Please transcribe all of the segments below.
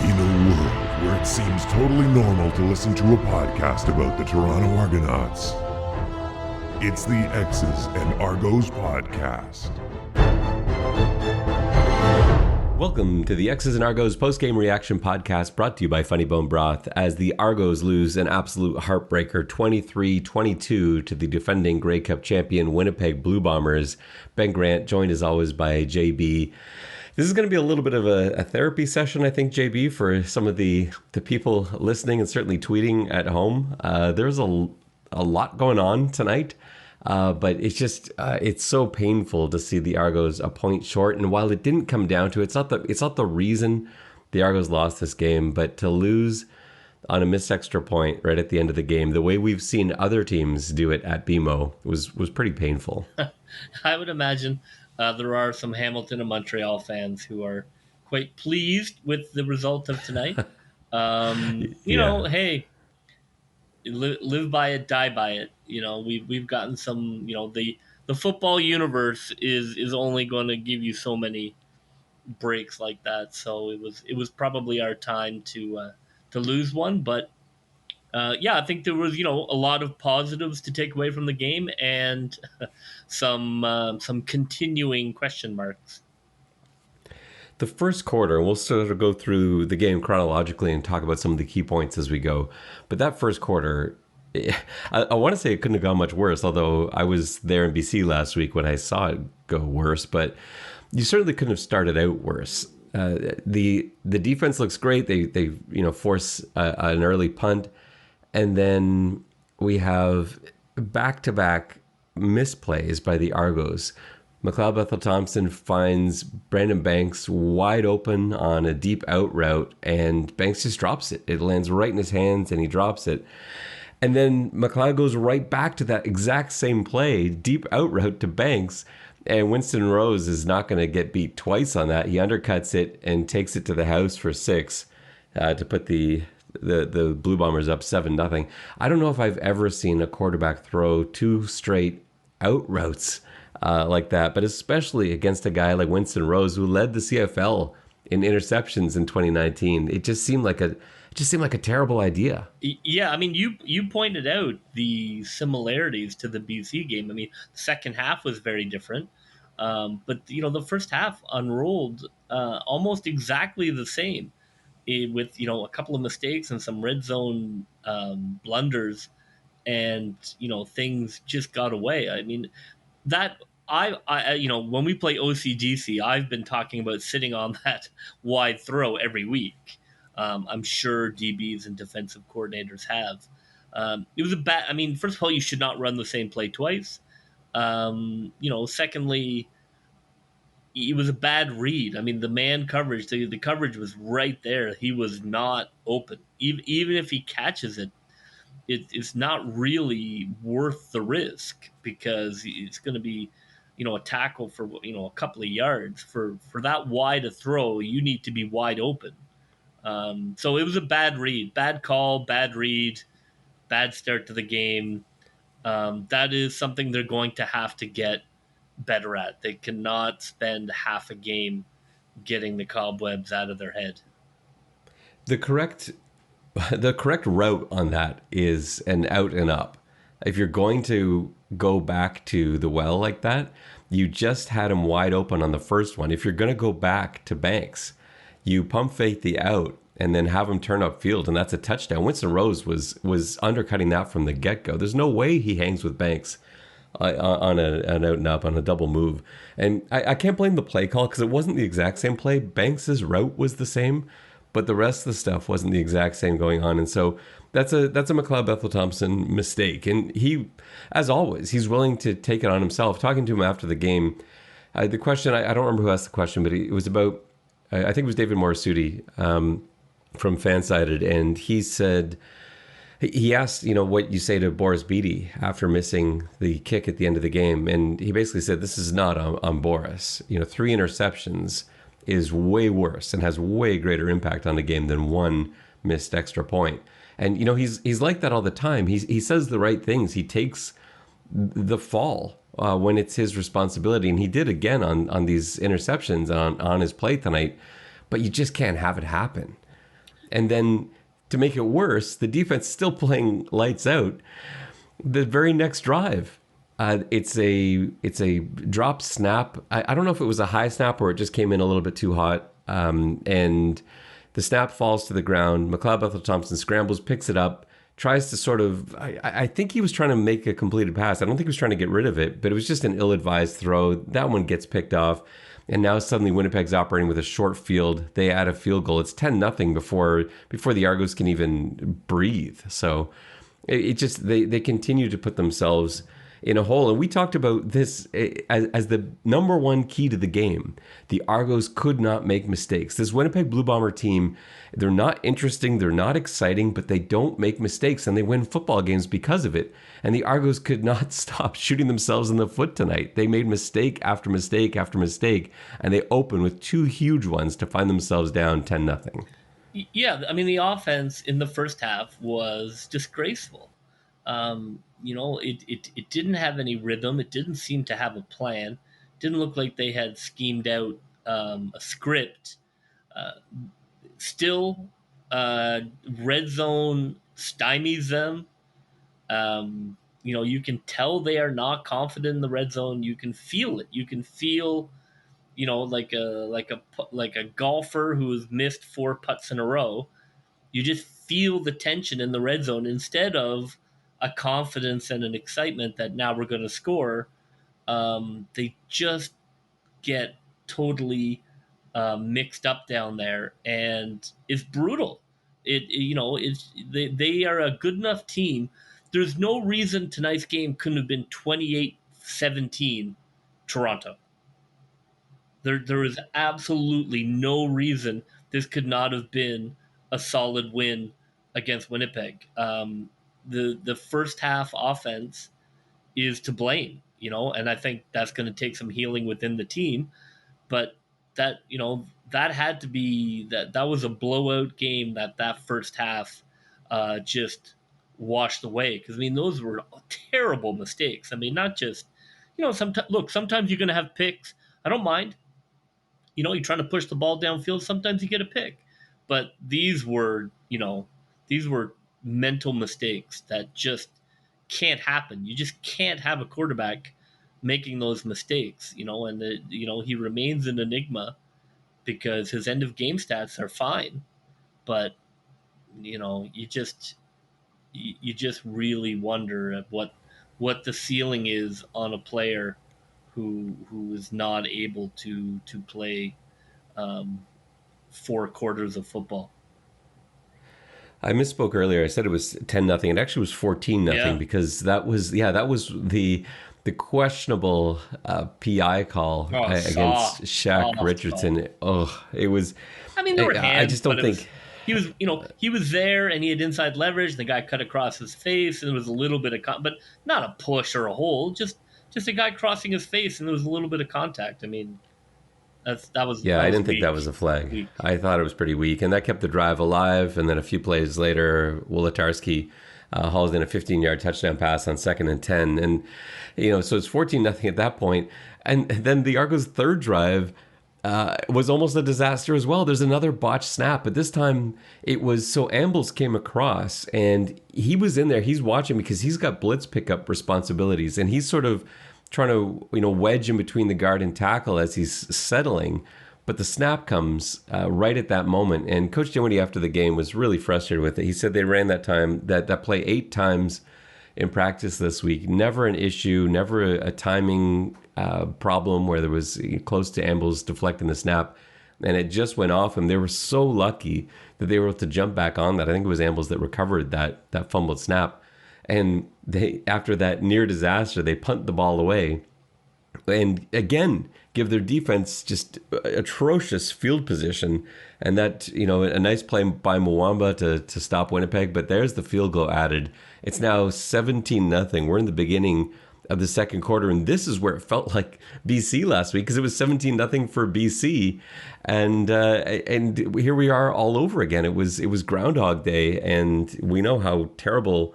In a world where it seems totally normal to listen to a podcast about the Toronto Argonauts, it's the X's and Argos podcast. Welcome to the X's and Argos post-game reaction podcast brought to you by Funny Bone Broth as the Argos lose an absolute heartbreaker 23-22 to the defending Grey Cup champion Winnipeg Blue Bombers. Ben Grant joined as always by JB. This is going to be a little bit of a therapy session, I think, JB, for some of the people listening and certainly tweeting at home. There's a lot going on tonight, but it's so painful to see the Argos a point short. And while it didn't come down to it, it's not the reason the Argos lost this game, but to lose on a missed extra point right at the end of the game, the way we've seen other teams do it at BMO was pretty painful. I would imagine there are some Hamilton and Montreal fans who are quite pleased with the result of tonight. You know, hey, live by it, die by it. You know, we've gotten some. You know, the football universe is only going to give you so many breaks like that. So it was probably our time to lose one, but. I think there was, a lot of positives to take away from the game and some continuing question marks. The first quarter, we'll sort of go through the game chronologically and talk about some of the key points as we go. But that first quarter, I want to say it couldn't have gone much worse, although I was there in BC last week when I saw it go worse. But you certainly couldn't have started out worse. The defense looks great. They force an early punt. And then we have back-to-back misplays by the Argos. McLeod Bethel-Thompson finds Brandon Banks wide open on a deep out route, and Banks just drops it. It lands right in his hands, and he drops it. And then McLeod goes right back to that exact same play, deep out route to Banks, and Winston Rose is not going to get beat twice on that. He undercuts it and takes it to the house for 6 to put the Blue Bombers up 7-0. I don't know if I've ever seen a quarterback throw 2 straight out routes like that, but especially against a guy like Winston Rose, who led the CFL in interceptions in 2019. It just seemed like a terrible idea. Yeah, I mean, you pointed out the similarities to the BC game. I mean, the second half was very different, but the first half unrolled almost exactly the same. With a couple of mistakes and some red zone blunders, and things just got away. I mean, that I when we play OCGC, I've been talking about sitting on that wide throw every week. I'm sure DBs and defensive coordinators have. It was a bad. I mean, first of all, you should not run the same play twice. Secondly, it was a bad read. I mean, the man coverage, the coverage was right there. He was not open. Even if he catches it, it's not really worth the risk because it's going to be, a tackle for, a couple of yards. For that wide a throw, you need to be wide open. So it was a bad read, bad call, bad read, bad start to the game. That is something they're going to have to get better at. They cannot spend half a game getting the cobwebs out of their head. The correct route on that is an out and up. If you're going to go back to the well like that, you just had him wide open on the first one. If you're going to go back to Banks, you pump fake the out and then have him turn upfield, and that's a touchdown. Winston Rose was undercutting that from the get-go. There's no way he hangs with Banks on an out and up, on a double move. And I can't blame the play call because it wasn't the exact same play. Banks's route was the same, but the rest of the stuff wasn't the exact same going on. And so that's a McLeod Bethel-Thompson mistake. And he, as always, he's willing to take it on himself. Talking to him after the game, the question, I don't remember who asked the question, but it was about, I think it was David Morisuti from Fansided, and he said, he asked, what you say to Boris Beattie after missing the kick at the end of the game. And he basically said, this is not on Boris. 3 interceptions is way worse and has way greater impact on the game than 1 missed extra point. And, he's like that all the time. He says the right things. He takes the fall when it's his responsibility. And he did again on these interceptions on his play tonight. But you just can't have it happen. And then to make it worse, the defense still playing lights out. The very next drive, it's a drop snap. I don't know if it was a high snap or it just came in a little bit too hot. And the snap falls to the ground. McLeod Bethel-Thompson scrambles, picks it up, tries to sort of, I think he was trying to make a completed pass. I don't think he was trying to get rid of it, but it was just an ill-advised throw. That one gets picked off. And now suddenly Winnipeg's operating with a short field. They add a field goal. It's 10-0 before the Argos can even breathe. So it just, they continue to put themselves in a hole. And we talked about this as the number one key to the game. The Argos could not make mistakes. This Winnipeg Blue Bomber team, they're not interesting, they're not exciting, but they don't make mistakes, and they win football games because of it. And the Argos could not stop shooting themselves in the foot tonight. They made mistake after mistake after mistake, and they opened with two huge ones to find themselves down 10-0. Yeah, I mean, the offense in the first half was disgraceful. It didn't have any rhythm. It didn't seem to have a plan. It didn't look like they had schemed out a script. Still, red zone stymies them. You can tell they are not confident in the red zone. You can feel it. You can feel, like a golfer who has missed 4 putts in a row. You just feel the tension in the red zone instead of a confidence and an excitement that now we're going to score. They just get totally mixed up down there, and it's brutal. They are a good enough team. There's no reason tonight's game couldn't have been 28-17 Toronto. There is absolutely no reason this could not have been a solid win against Winnipeg. The first half offense is to blame, and I think that's going to take some healing within the team. But that had to be that was a blowout game that first half just washed away. Because those were terrible mistakes. Not just sometimes you're going to have picks. I don't mind. You're trying to push the ball downfield. Sometimes you get a pick, but these were mental mistakes that just can't happen. You just can't have a quarterback making those mistakes, and he remains an enigma because his end of game stats are fine, but you just really wonder at what the ceiling is on a player who is not able to play 4 quarters of football. I misspoke earlier. I said it was 10-0. It actually was 14-0 because that was the questionable PI call against Shaq Richardson. It was. There were hands. I just don't think he was there and he had inside leverage. The guy cut across his face and there was a little bit of but not a push or a hold. Just a guy crossing his face and there was a little bit of contact. That was I didn't think that was a flag. Weak. I thought it was pretty weak, and that kept the drive alive. And then a few plays later, Wolodarski hauls in a 15-yard touchdown pass on 2nd and 10, and so it's 14-0 at that point. And then the Argos' third drive was almost a disaster as well. There's another botched snap, but this time it was so Ambles came across, and he was in there. He's watching because he's got blitz pickup responsibilities, and he's sort of trying to wedge in between the guard and tackle as he's settling, but the snap comes right at that moment. And Coach Dinwiddie after the game was really frustrated with it. He said they ran that play 8 times in practice this week. Never an issue, never a timing problem where there was close to Ambles deflecting the snap, and it just went off him. They were so lucky that they were able to jump back on that. I think it was Ambles that recovered that fumbled snap. And they, after that near disaster, they punt the ball away and again give their defense just atrocious field position. And that, a nice play by Mwamba to stop Winnipeg, but there's the field goal added. It's now 17-0. We're in the beginning of the second quarter, and this is where it felt like BC last week because it was 17-0 for BC, and here we are all over again. It was Groundhog Day, and we know how terrible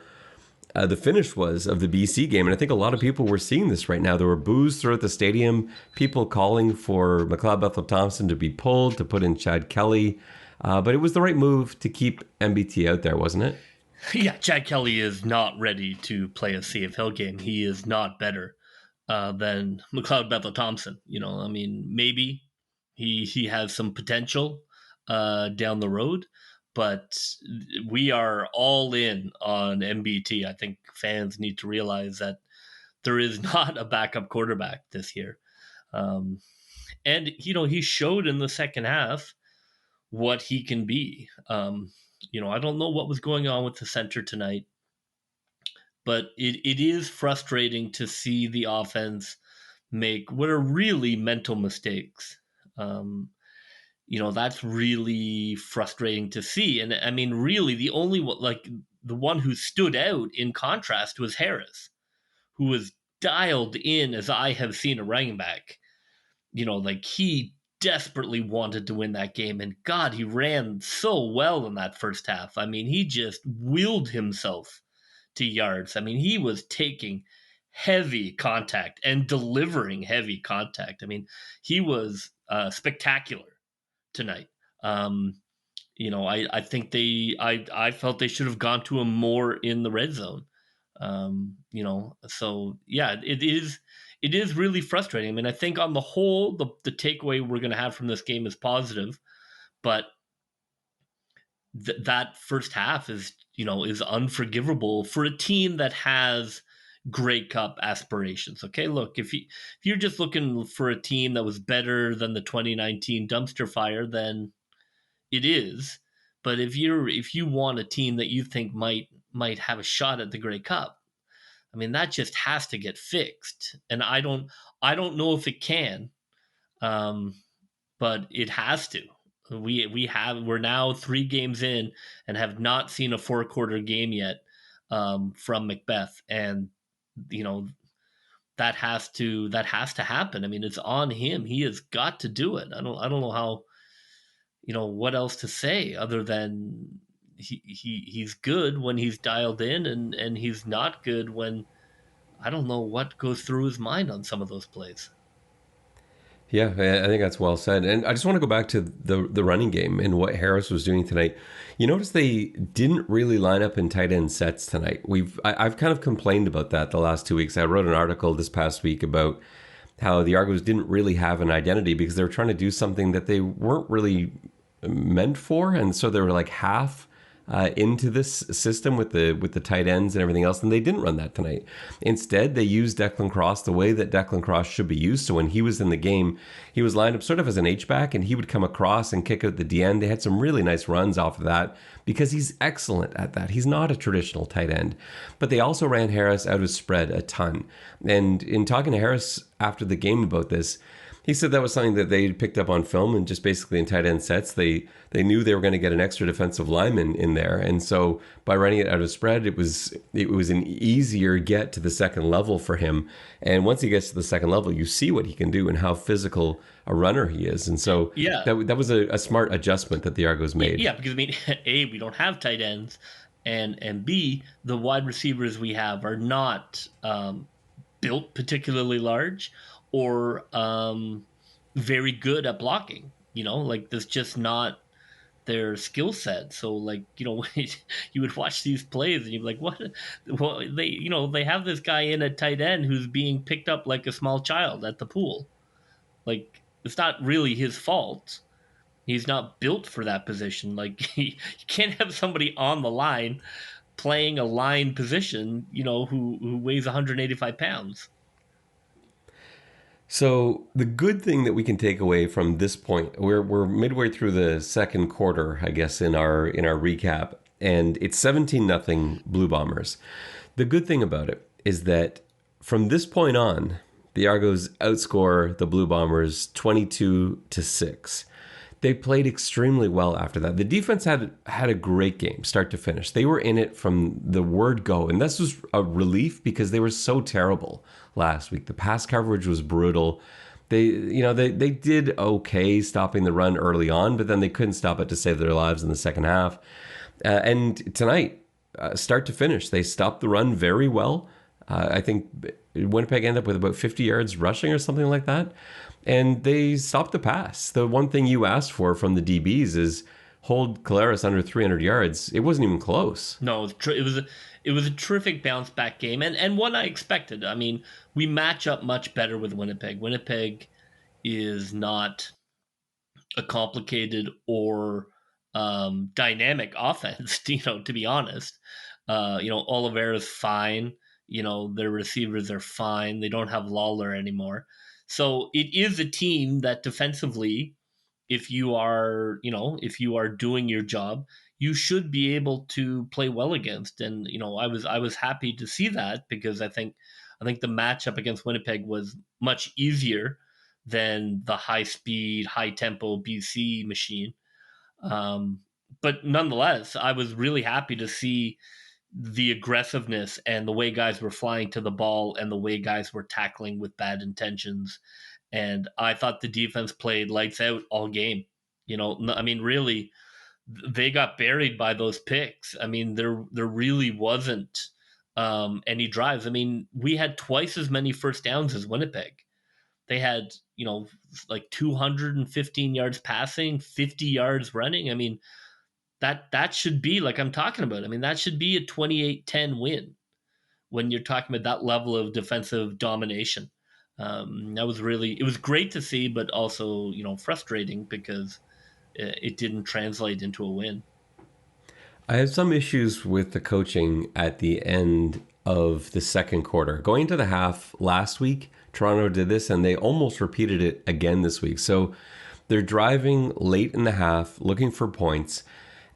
the finish was of the BC game. And I think a lot of people were seeing this right now. There were boos throughout the stadium, people calling for McLeod Bethel-Thompson to be pulled, to put in Chad Kelly. But it was the right move to keep MBT out there, wasn't it? Yeah, Chad Kelly is not ready to play a CFL game. He is not better than McLeod Bethel Thompson. I mean, maybe he has some potential down the road, but we are all in on MBT. I think fans need to realize that there is not a backup quarterback this year. And he showed in the second half what he can be. I don't know what was going on with the center tonight, but it is frustrating to see the offense make what are really mental mistakes. That's really frustrating to see. And I mean, really, the only one, like the one who stood out in contrast was Harris, who was dialed in as I have seen a running back. He desperately wanted to win that game. And God, he ran so well in that first half. I mean, he just willed himself to yards. I mean, he was taking heavy contact and delivering heavy contact. I mean, he was spectacular tonight. I think I felt they should have gone to him more in the red zone. So yeah, it is really frustrating. I mean, I think on the whole, the takeaway we're going to have from this game is positive, but that first half is unforgivable for a team that has Grey Cup aspirations. Okay, look, if you're just looking for a team that was better than the 2019 dumpster fire, then it is. But if you want a team that you think might have a shot at the Grey Cup, I mean, that just has to get fixed. And I don't know if it can, but it has to. We're now 3 games in and have not seen a 4-quarter game yet from Macbeth, and that has to happen. I mean, it's on him. He has got to do it. I don't know how, what else to say other than he's good when he's dialed in, and he's not good when I don't know what goes through his mind on some of those plays. Yeah, I think that's well said. And I just want to go back to the running game and what Harris was doing tonight. You notice they didn't really line up in tight end sets tonight. I've kind of complained about that the last 2 weeks. I wrote an article this past week about how the Argos didn't really have an identity because they were trying to do something that they weren't really meant for, and so they were like half into this system with the tight ends and everything else, and they didn't run that tonight. Instead, they used Declan Cross the way that Declan Cross should be used. So when he was in the game, he was lined up sort of as an H-back, and he would come across and kick out the DN. They had some really nice runs off of that because he's excellent at that. He's not a traditional tight end. But they also ran Harris out of spread a ton. And in talking to Harris after the game about this, he said that was something that they picked up on film, and just basically in tight end sets, they knew they were going to get an extra defensive lineman in there. And so by running it out of spread, it was an easier get to the second level for him. And once he gets to the second level, you see what he can do and how physical a runner he is. And so yeah, that was a smart adjustment that the Argos made. Yeah, because I mean, A, we don't have tight ends, and B, the wide receivers we have are not built particularly large or very good at blocking. That's just not their skill set. So you would watch these plays and you'd be like, what? Well, they have this guy in at tight end who's being picked up like a small child at the pool. Like, it's not really his fault. He's not built for that position. Like, you can't have somebody on the line playing a line position, who weighs 185 pounds. So the good thing that we can take away from this point, we're midway through the second quarter, I guess, in our recap, and it's 17-0 Blue Bombers. The good thing about it is that from this point on, the Argos outscore the Blue Bombers 22-6. They played extremely well after that. The defense had a great game, start to finish. They were in it from the word go, and this was a relief because they were so terrible last week. The pass coverage was brutal. They did okay stopping the run early on, but then they couldn't stop it to save their lives in the second half. And tonight, start to finish, they stopped the run very well. I think Winnipeg ended up with about 50 yards rushing or something like that. And they stopped the pass. The one thing you asked for from the DBs is, hold Collaros under 300 yards. It wasn't even close. No, it was a terrific bounce back game, and one I expected. I mean, we match up much better with Winnipeg. Winnipeg is not a complicated or dynamic offense. To be honest, Oliveira's fine. Their receivers are fine. They don't have Lawler anymore, so it is a team that defensively, if you are doing your job, you should be able to play well against. And I was happy to see that, because I think the matchup against Winnipeg was much easier than the high speed, high tempo BC machine. But nonetheless, I was really happy to see the aggressiveness and the way guys were flying to the ball and the way guys were tackling with bad intentions. And I thought the defense played lights out all game. I mean, really, they got buried by those picks. I mean, there really wasn't any drives. I mean, we had twice as many first downs as Winnipeg. They had, like 215 yards passing, 50 yards running. I mean, that should be, like I'm talking about, I mean, that should be a 28-10 win when you're talking about that level of defensive domination. It was great to see, but also, frustrating because it didn't translate into a win. I have some issues with the coaching at the end of the second quarter. Going into the half last week, Toronto did this, and they almost repeated it again this week. So they're driving late in the half, looking for points,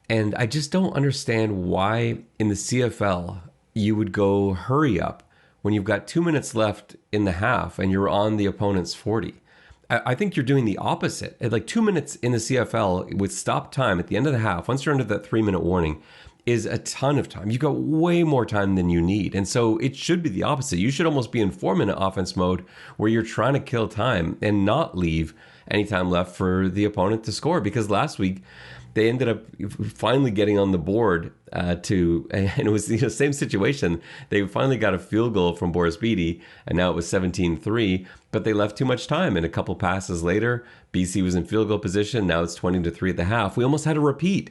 and I just don't understand why in the CFL you would go hurry up when you've got 2 minutes left in the half and you're on the opponent's 40. I think you're doing the opposite. At like 2 minutes in the CFL with stop time at the end of the half, once you're under that 3-minute warning, is a ton of time. You've got way more time than you need. And so it should be the opposite. You should almost be in 4-minute offense mode where you're trying to kill time and not leave any time left for the opponent to score. Because last week, they ended up finally getting on the board and it was the same situation. They finally got a field goal from Boris Beatty, and now it was 17-3, but they left too much time. And a couple passes later, BC was in field goal position. Now it's 20-3 at the half. We almost had a repeat.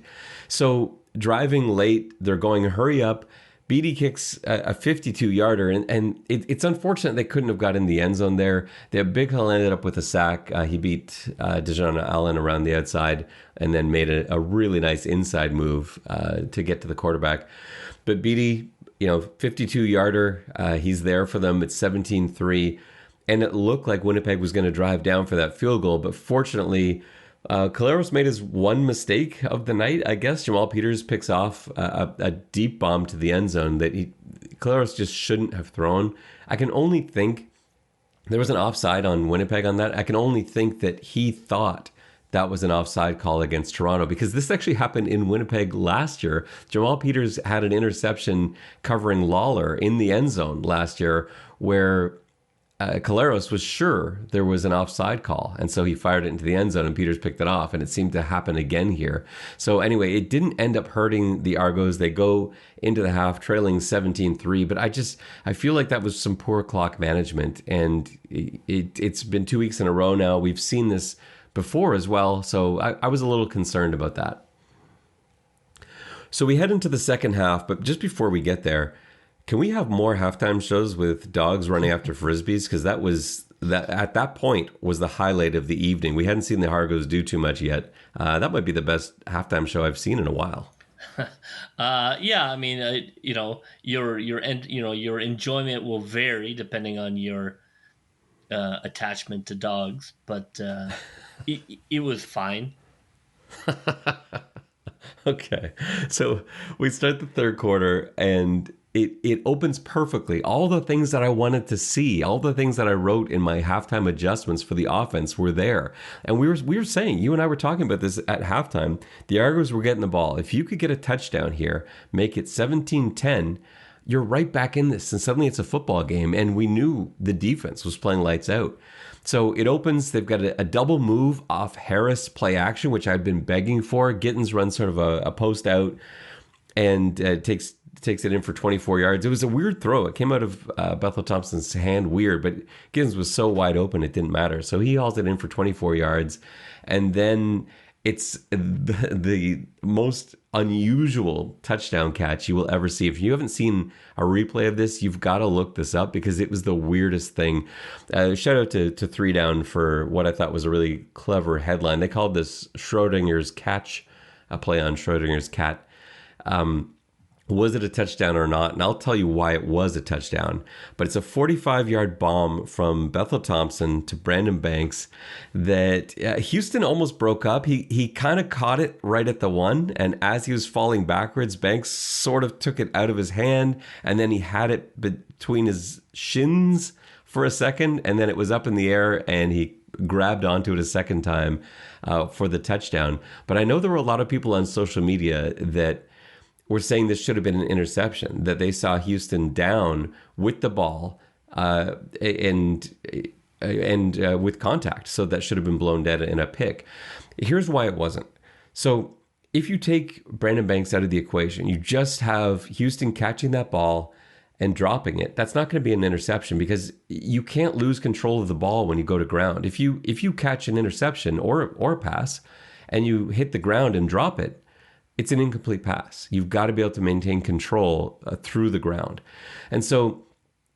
So driving late, they're going, hurry up. Beatty kicks a 52-yarder, and it's unfortunate they couldn't have got in the end zone there. Big Hill ended up with a sack. He beat Dejon Allen around the outside and then made a really nice inside move to get to the quarterback. But Beatty, 52-yarder, he's there for them. It's 17-3, and it looked like Winnipeg was going to drive down for that field goal, but fortunately, Collaros made his one mistake of the night, I guess. Jamal Peters picks off a deep bomb to the end zone that Collaros just shouldn't have thrown. I can only think there was an offside on Winnipeg on that. I can only think that he thought that was an offside call against Toronto, because this actually happened in Winnipeg last year. Jamal Peters had an interception covering Lawler in the end zone last year where Collaros was sure there was an offside call, and so he fired it into the end zone, and Peters picked it off, and it seemed to happen again here. So anyway, it didn't end up hurting the Argos. They go into the half trailing 17-3, but I feel like that was some poor clock management, and it's been 2 weeks in a row now. We've seen this before as well, so I was a little concerned about that. So we head into the second half, but just before we get there, can we have more halftime shows with dogs running after Frisbees? Because that at that point was the highlight of the evening. We hadn't seen the Argos do too much yet. That might be the best halftime show I've seen in a while. Yeah, I mean, your enjoyment will vary depending on your attachment to dogs, but it was fine. Okay, so we start the third quarter, and it opens perfectly. All the things that I wanted to see, all the things that I wrote in my halftime adjustments for the offense were there. And we were saying, you and I were talking about this at halftime, the Argos were getting the ball. If you could get a touchdown here, make it 17-10, you're right back in this. And suddenly it's a football game. And we knew the defense was playing lights out. So it opens, they've got a double move off Harris play action, which I'd been begging for. Gittins runs sort of a post out and takes it in for 24 yards. It was a weird throw. It came out of Bethel Thompson's hand weird, but Gittins was so wide open it didn't matter. So he hauls it in for 24 yards. And then It's the most unusual touchdown catch you will ever see. If you haven't seen a replay of this, you've got to look this up because it was the weirdest thing. Shout out to Three Down for what I thought was a really clever headline. They called this Schrodinger's catch, a play on Schrodinger's cat. Was it a touchdown or not? And I'll tell you why it was a touchdown. But it's a 45-yard bomb from Bethel Thompson to Brandon Banks that Houston almost broke up. He kind of caught it right at the one. And as he was falling backwards, Banks sort of took it out of his hand. And then he had it between his shins for a second. And then it was up in the air and he grabbed onto it a second time for the touchdown. But I know there were a lot of people on social media that were saying this should have been an interception, that they saw Houston down with the ball and with contact. So that should have been blown dead in a pick. Here's why it wasn't. So if you take Brandon Banks out of the equation, you just have Houston catching that ball and dropping it. That's not going to be an interception because you can't lose control of the ball when you go to ground. If you catch an interception or a pass and you hit the ground and drop it, it's an incomplete pass. You've got to be able to maintain control through the ground. And so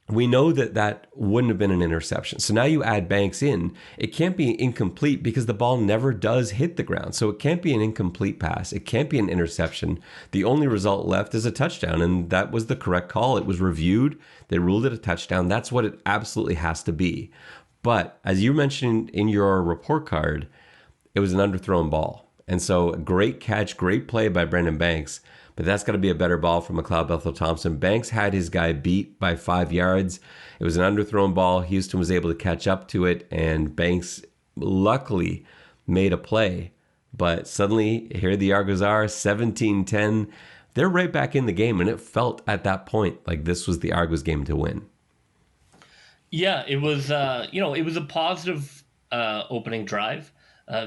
we know that wouldn't have been an interception. So now you add Banks in. It can't be incomplete because the ball never does hit the ground. So it can't be an incomplete pass. It can't be an interception. The only result left is a touchdown. And that was the correct call. It was reviewed. They ruled it a touchdown. That's what it absolutely has to be. But as you mentioned in your report card, it was an underthrown ball. And so great catch, great play by Brandon Banks, but that's got to be a better ball from McLeod Bethel Thompson. Banks had his guy beat by 5 yards. It was an underthrown ball. Houston was able to catch up to it, and Banks luckily made a play. But suddenly, here the Argos are, 17-10. They're right back in the game, and it felt at that point like this was the Argos game to win. Yeah, it was, it was a positive opening drive,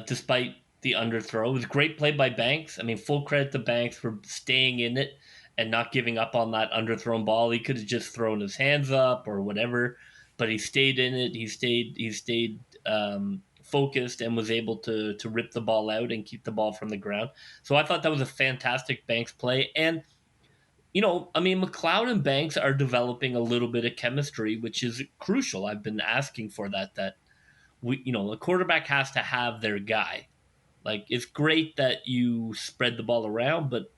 despite the underthrow. It was a great play by Banks. I mean, full credit to Banks for staying in it and not giving up on that underthrown ball. He could have just thrown his hands up or whatever, but he stayed in it. He stayed focused and was able to rip the ball out and keep the ball from the ground. So I thought that was a fantastic Banks play. And, McLeod and Banks are developing a little bit of chemistry, which is crucial. I've been asking for that a quarterback has to have their guy. Like, it's great that you spread the ball around, but,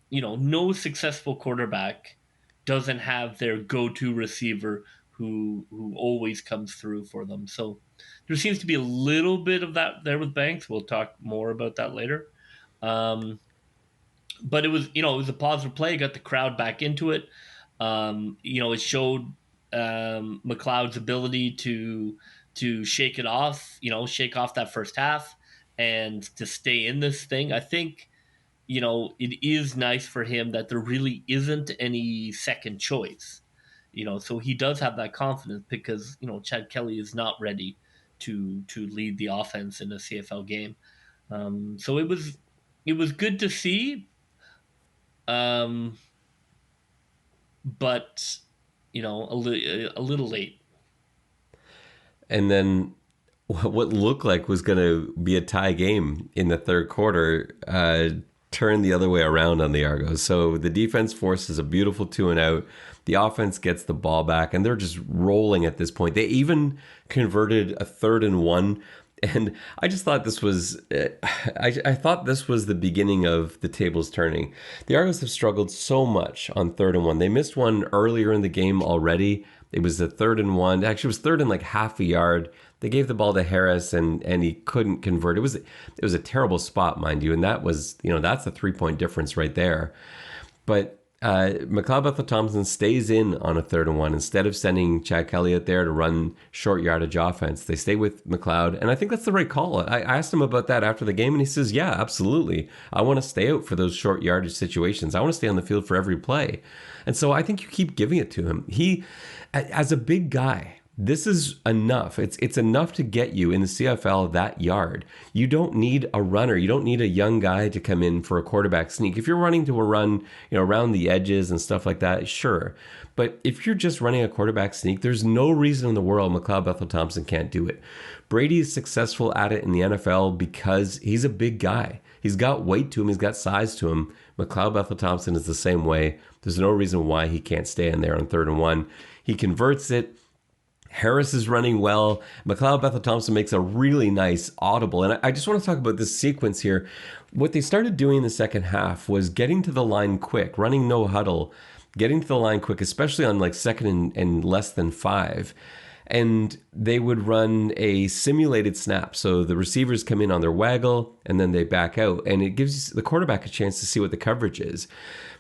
no successful quarterback doesn't have their go-to receiver who always comes through for them. So there seems to be a little bit of that there with Banks. We'll talk more about that later. But it was, it was a positive play. It got the crowd back into it. It showed McLeod's ability to shake it off, shake off that first half. And to stay in this thing, I think, it is nice for him that there really isn't any second choice. So he does have that confidence because, Chad Kelly is not ready to lead the offense in a CFL game. So it was good to see. But, a little late. And then what looked like was going to be a tie game in the third quarter turned the other way around on the Argos. So the defense forces a beautiful 2-and-out. The offense gets the ball back, and they're just rolling at this point. They even converted a 3rd-and-1. And I just thought this was, I thought this was the beginning of the tables turning. The Argos have struggled so much on 3rd-and-1. They missed one earlier in the game already. It was a 3rd-and-1. Actually, it was third and like half a yard. They gave the ball to Harris, and he couldn't convert. It was a terrible spot, mind you, and that was, that's the 3-point difference right there. But McLeod Bethel Thompson stays in on a 3rd-and-1 instead of sending Chad Kelly out there to run short yardage offense. They stay with McLeod, and I think that's the right call. I asked him about that after the game, and he says, "Yeah, absolutely. I want to stay out for those short yardage situations. I want to stay on the field for every play." And so I think you keep giving it to him. He, as a big guy, this is enough. It's enough to get you in the CFL that yard. You don't need a runner. You don't need a young guy to come in for a quarterback sneak. If you're running to a run, around the edges and stuff like that, sure. But if you're just running a quarterback sneak, there's no reason in the world McLeod Bethel Thompson can't do it. Brady is successful at it in the NFL because he's a big guy. He's got weight to him. He's got size to him. McLeod Bethel-Thompson is the same way. There's no reason why he can't stay in there on 3rd and 1. He converts it. Harris is running well. McLeod Bethel-Thompson makes a really nice audible. And I just want to talk about this sequence here. What they started doing in the second half was getting to the line quick, running no huddle, getting to the line quick, especially on like 2nd and less than 5. And they would run a simulated snap. So the receivers come in on their waggle and then they back out. And it gives the quarterback a chance to see what the coverage is.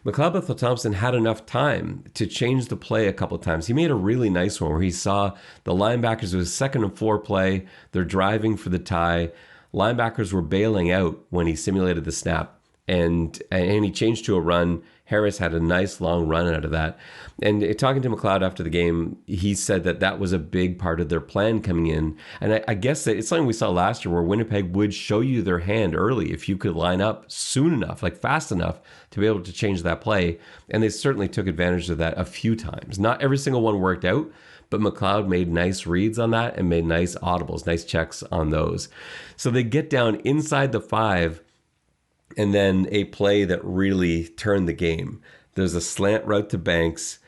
McLeod Bethel-Thompson had enough time to change the play a couple of times. He made a really nice one where he saw the linebackers, it was 2nd and 4 play. They're driving for the tie. Linebackers were bailing out when he simulated the snap. And he changed to a run. Harris had a nice long run out of that. And talking to McLeod after the game, he said that was a big part of their plan coming in. And I guess that it's something we saw last year where Winnipeg would show you their hand early if you could line up soon enough, like fast enough to be able to change that play. And they certainly took advantage of that a few times. Not every single one worked out, but McLeod made nice reads on that and made nice audibles, nice checks on those. So they get down inside the 5. And then a play that really turned the game. There's a slant route to Banks.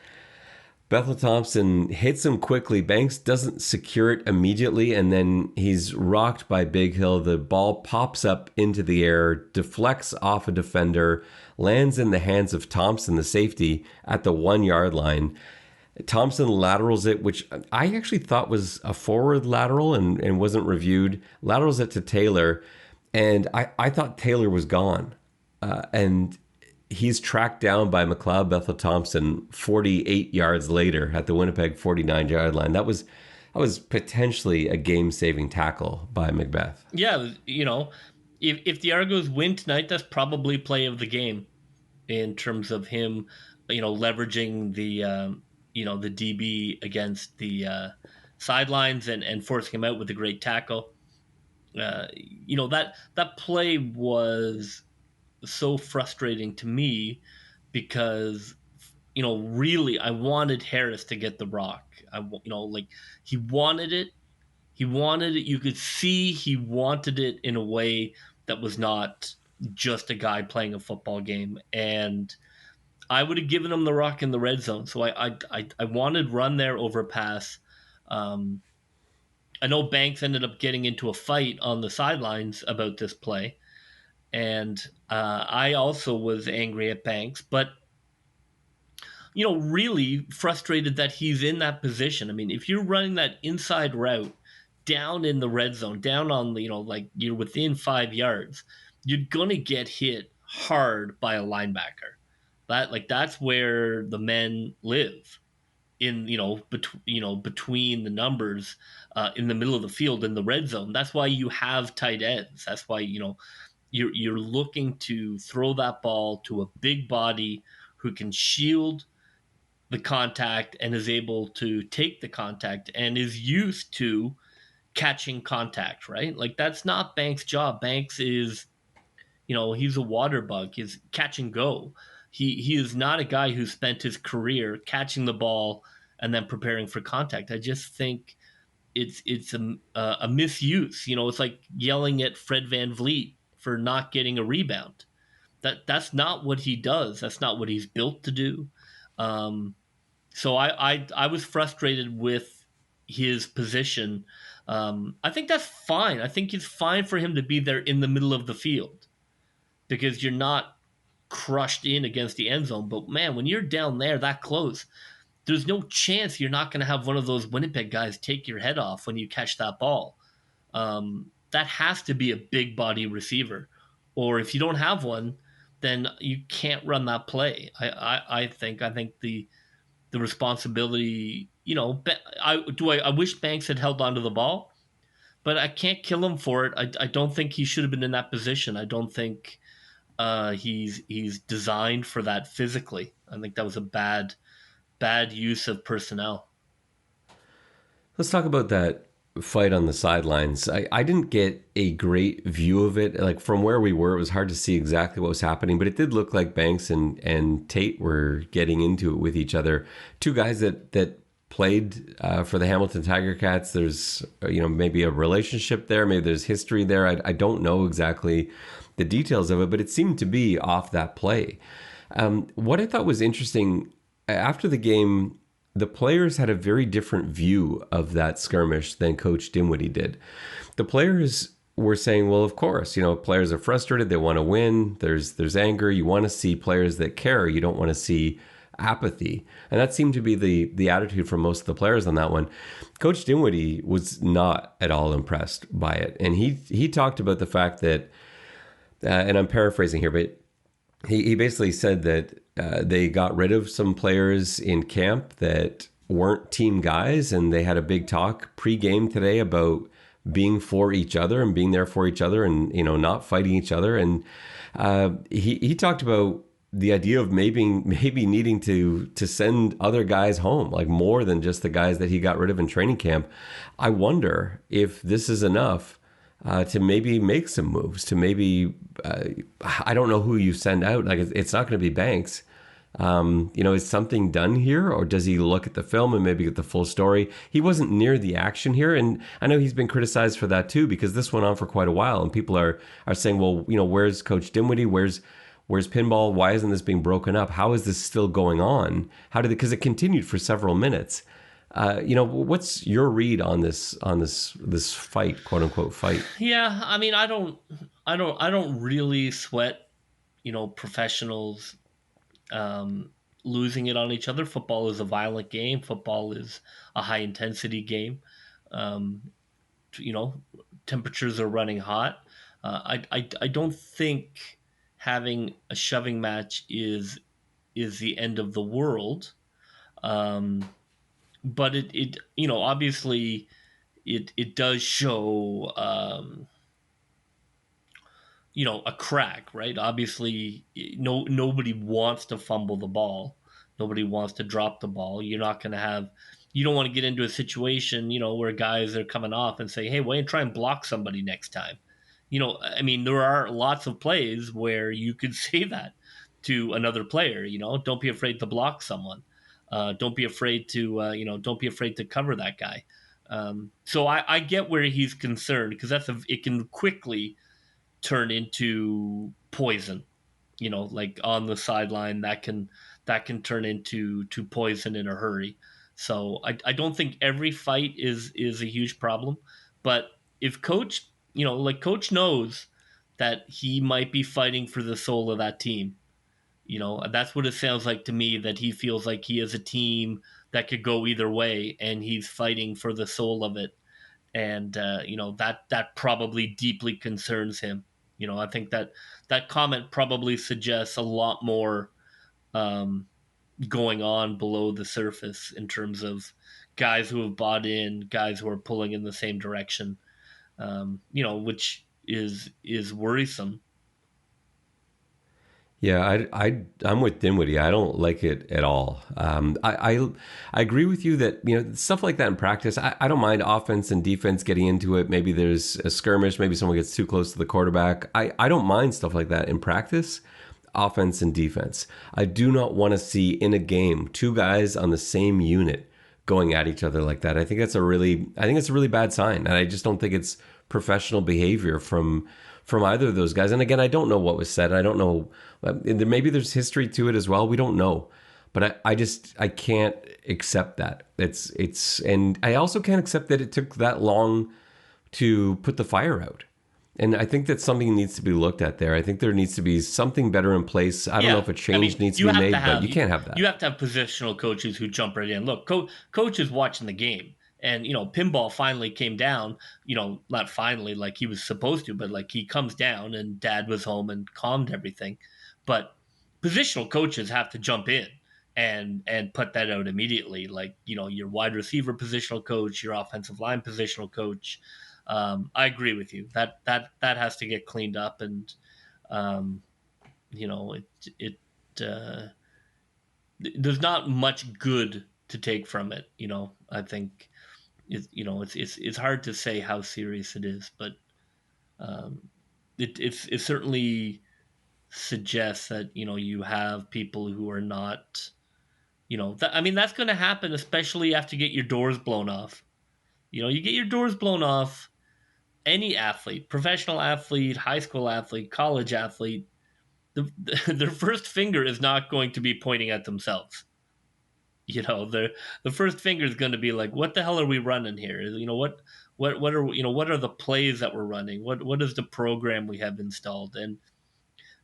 Bethel-Thompson hits him quickly. Banks doesn't secure it immediately, and then he's rocked by Big Hill. The ball pops up into the air, deflects off a defender, lands in the hands of Thompson, the safety, at the 1-yard line. Thompson laterals it, which I actually thought was a forward lateral and wasn't reviewed. Laterals it to Taylor. And I thought Taylor was gone. And he's tracked down by McLeod Bethel-Thompson 48 yards later at the Winnipeg 49-yard line. That was potentially a game-saving tackle by Macbeth. Yeah, if the Argos win tonight, that's probably play of the game in terms of him, leveraging the DB against the sidelines and forcing him out with a great tackle. That play was so frustrating to me because, really I wanted Harris to get the rock. He wanted it. You could see he wanted it in a way that was not just a guy playing a football game. And I would have given him the rock in the red zone. So I wanted run there over pass. I know Banks ended up getting into a fight on the sidelines about this play, and I also was angry at Banks, but really frustrated that he's in that position. I mean, if you're running that inside route down in the red zone, down on you're within 5 yards, you're gonna get hit hard by a linebacker. That's where the men live. In between the numbers in the middle of the field in the red zone. That's why you have tight ends. That's why you're looking to throw that ball to a big body who can shield the contact and is able to take the contact and is used to catching contact, right? That's not Banks' job. Banks is he's a water bug. He's catch and go. He is not a guy who spent his career catching the ball and then preparing for contact. I just think it's a misuse. It's like yelling at Fred VanVleet for not getting a rebound. That's not what he does. That's not what he's built to do. So I was frustrated with his position. I think that's fine. I think it's fine for him to be there in the middle of the field because you're not crushed in against the end zone. But man, when you're down there that close, there's no chance you're not going to have one of those Winnipeg guys take your head off when you catch that ball. That has to be a big body receiver. Or if you don't have one, then you can't run that play. I think the responsibility, I wish Banks had held onto the ball, but I can't kill him for it. I don't think he should have been in that position. I don't think he's designed for that physically. I think that was a bad use of personnel. Let's talk about that fight on the sidelines. I didn't get a great view of it. Like from where we were, it was hard to see exactly what was happening, but it did look like Banks and Tate were getting into it with each other. Two guys that played for the Hamilton Tiger Cats. There's maybe a relationship there, maybe there's history there. I don't know exactly the details of it, but it seemed to be off that play. What I thought was interesting after the game, the players had a very different view of that skirmish than Coach Dinwiddie did. The players were saying, well, of course, players are frustrated. They want to win. There's anger. You want to see players that care. You don't want to see apathy. And that seemed to be the attitude from most of the players on that one. Coach Dinwiddie was not at all impressed by it. And he talked about the fact that, and I'm paraphrasing here, but he basically said that they got rid of some players in camp that weren't team guys, and they had a big talk pre-game today about being for each other and being there for each other, and not fighting each other. And he talked about the idea of maybe needing to send other guys home, like more than just the guys that he got rid of in training camp. I wonder if this is enough to maybe make some moves, to maybe, I don't know who you send out. Like, it's not going to be Banks. Is something done here, or does he look at the film and maybe get the full story? He wasn't near the action here, and I know he's been criticized for that too, because this went on for quite a while, and people are saying, well, where's Coach Dinwiddie? Where's pinball? Why isn't this being broken up? How is this still going on? Because it continued for several minutes. What's your read on this fight, quote unquote fight? Yeah, I mean, I don't really sweat, professionals losing it on each other. Football is a violent game. Football is a high intensity game. Temperatures are running hot. I don't think having a shoving match is the end of the world. But it obviously it does show a crack, right? Obviously, nobody wants to fumble the ball. Nobody wants to drop the ball. You don't want to get into a situation, where guys are coming off and say, hey, why don't you try and block somebody next time? I mean, there are lots of plays where you could say that to another player, don't be afraid to block someone. Don't be afraid to cover that guy. So I get where he's concerned, because it can quickly turn into poison, like on the sideline, that can turn into poison in a hurry. So I don't think every fight is a huge problem, but if coach, coach knows that he might be fighting for the soul of that team. That's what it sounds like to me, that he feels like he is a team that could go either way, and he's fighting for the soul of it. And that probably deeply concerns him. I think that comment probably suggests a lot more going on below the surface, in terms of guys who have bought in, guys who are pulling in the same direction, which is worrisome. Yeah, I'm with Dinwiddie. I don't like it at all. I agree with you that stuff like that in practice. I don't mind offense and defense getting into it. Maybe there's a skirmish. Maybe someone gets too close to the quarterback. I don't mind stuff like that in practice, offense and defense. I do not want to see in a game two guys on the same unit going at each other like that. I think it's a really bad sign, and I just don't think it's professional behavior from either of those guys. And again, I don't know what was said. I don't know. Maybe there's history to it as well. We don't know. But I can't accept that. And I also can't accept that it took that long to put the fire out. And I think that something needs to be looked at there. I think there needs to be something better in place. I don't know if a change needs to be made, but you can't have that. You have to have positional coaches who jump right in. Look, coach is watching the game. And, pinball finally came down, not finally like he was supposed to, but like he comes down, and dad was home and calmed everything. But positional coaches have to jump in and put that out immediately. Like, your wide receiver positional coach, your offensive line positional coach. I agree with you that has to get cleaned up. And, there's not much good to take from it. I think, it's hard to say how serious it is, but it certainly suggests that you have people who are not That's going to happen, especially after you get your doors blown off. You get your doors blown off. Any athlete, professional athlete, high school athlete, college athlete, their first finger is not going to be pointing at themselves. The first finger is going to be like, what the hell are we running here? What are the plays that we're running? What is the program we have installed? And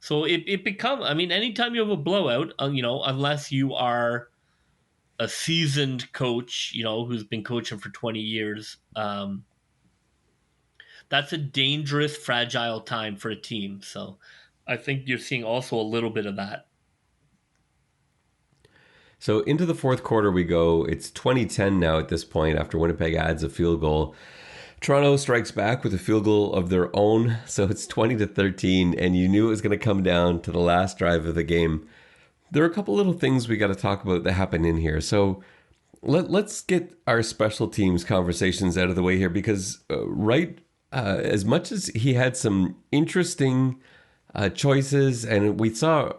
so it becomes, anytime you have a blowout, unless you are a seasoned coach, who's been coaching for 20 years, that's a dangerous, fragile time for a team. So I think you're seeing also a little bit of that. So into the fourth quarter we go. It's 2010 now at this point after Winnipeg adds a field goal. Toronto strikes back with a field goal of their own. So it's 20-13, and you knew it was going to come down to the last drive of the game. There are a couple little things we got to talk about that happen in here. So let's get our special teams conversations out of the way here, because as much as he had some interesting choices, and we saw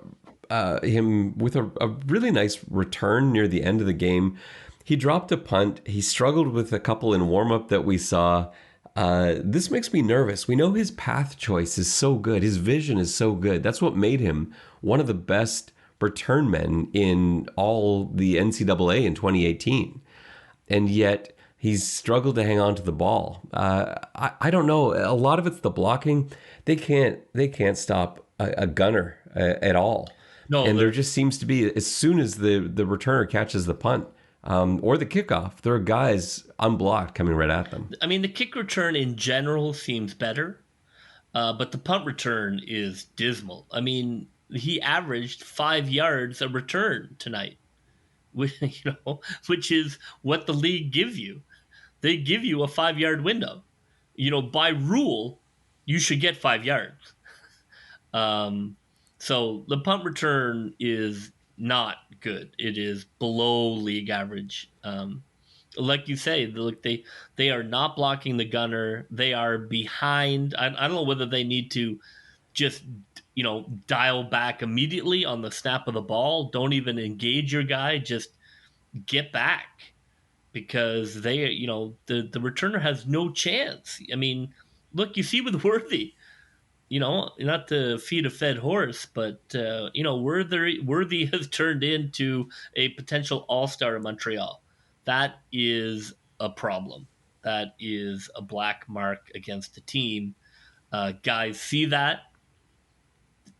him with a really nice return near the end of the game. He dropped a punt. He struggled with a couple in warm-up that we saw. This makes me nervous. We know his path choice is so good. His vision is so good. That's what made him one of the best return men in all the NCAA in 2018. And yet he's struggled to hang on to the ball. I don't know. A lot of it's the blocking. They can't stop a gunner at all. No, and there just seems to be, as soon as the returner catches the punt or the kickoff, there are guys unblocked coming right at them. The kick return in general seems better, but the punt return is dismal. He averaged 5 yards a return tonight, which is what the league gives you. They give you a 5-yard window. By rule, you should get 5 yards. So the punt return is not good. It is below league average. Like you say, they are not blocking the gunner. They are behind. I don't know whether they need to just dial back immediately on the snap of the ball. Don't even engage your guy. Just get back, because they the returner has no chance. Look, you see with Worthy. Not to feed a fed horse, but Worthy has turned into a potential all-star in Montreal. That is a problem. That is a black mark against the team. Guys see that.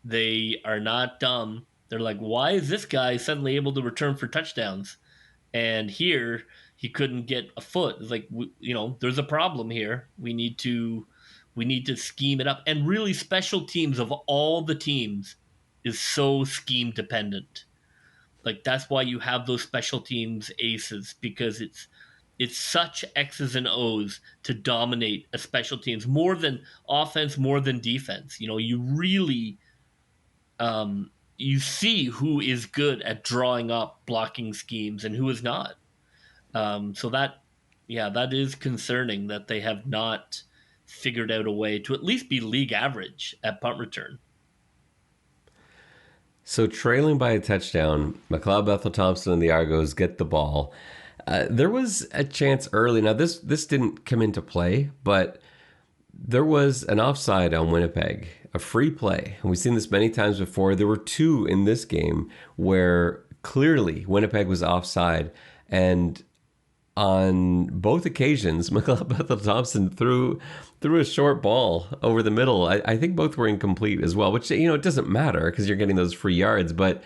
They are not dumb. They're like, why is this guy suddenly able to return for touchdowns? And here, he couldn't get a foot. It's like, there's a problem here. We need to scheme it up. And really, special teams of all the teams is so scheme dependent. Like, that's why you have those special teams aces, because it's such X's and O's to dominate a special teams, more than offense, more than defense. You really you see who is good at drawing up blocking schemes and who is not. So that is concerning that they have not figured out a way to at least be league average at punt return. So trailing by a touchdown, McLeod Bethel-Thompson and the Argos get the ball. There was a chance early. Now, this didn't come into play, but there was an offside on Winnipeg, a free play. And we've seen this many times before. There were two in this game where clearly Winnipeg was offside. And on both occasions, McLeod Bethel-Thompson threw a short ball over the middle. I think both were incomplete as well, which, it doesn't matter because you're getting those free yards. But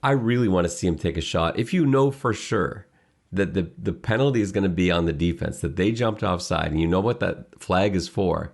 I really want to see him take a shot. If you know for sure that the penalty is going to be on the defense, that they jumped offside, and you know what that flag is for,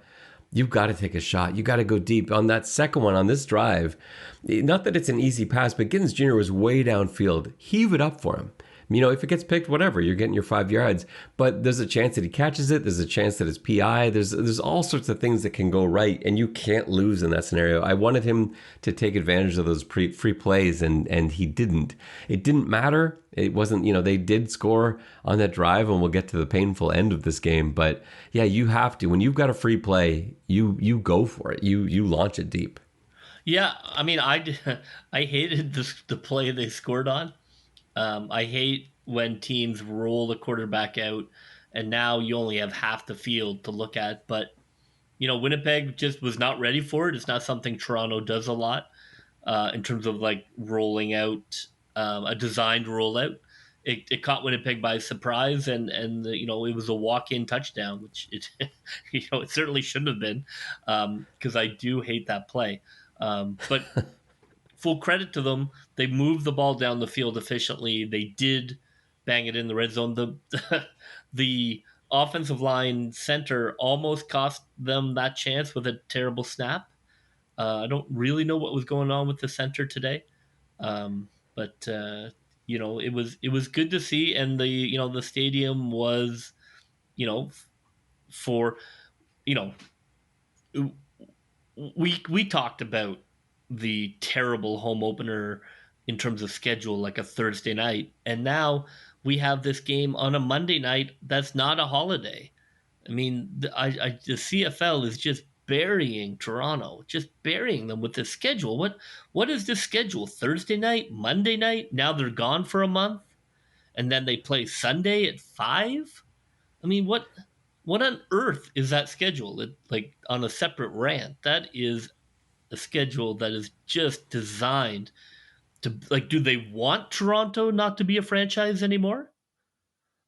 you've got to take a shot. You got to go deep. On that second one, on this drive, not that it's an easy pass, but Giddens Jr. was way downfield. Heave it up for him. If it gets picked, whatever, you're getting your 5 yards. But there's a chance that he catches it. There's a chance that it's PI. There's all sorts of things that can go right, and you can't lose in that scenario. I wanted him to take advantage of those free plays, and he didn't. It didn't matter. It wasn't, they did score on that drive, and we'll get to the painful end of this game. But yeah, you have to. When you've got a free play, you go for it. You launch it deep. Yeah, I hated the play they scored on. I hate when teams roll the quarterback out, and now you only have half the field to look at. But Winnipeg just was not ready for it. It's not something Toronto does a lot in terms of like rolling out a designed rollout. It caught Winnipeg by surprise, and it was a walk-in touchdown, which it certainly shouldn't have been, because I do hate that play. But full credit to them, they moved the ball down the field efficiently. They did bang it in the red zone. The offensive line center almost cost them that chance with a terrible snap. I don't really know what was going on with the center today, but it was good to see, and the stadium was, for you know we talked about the terrible home opener in terms of schedule, like a Thursday night, and now we have this game on a Monday night that's not a holiday. I mean, the CFL is just burying Toronto, just burying them with this schedule. What is this schedule? Thursday night, Monday night? Now they're gone for a month, and then they play Sunday at 5. I mean, what on earth is that schedule? Like on a separate rant, that is a schedule that is just designed to, like, do they want Toronto not to be a franchise anymore?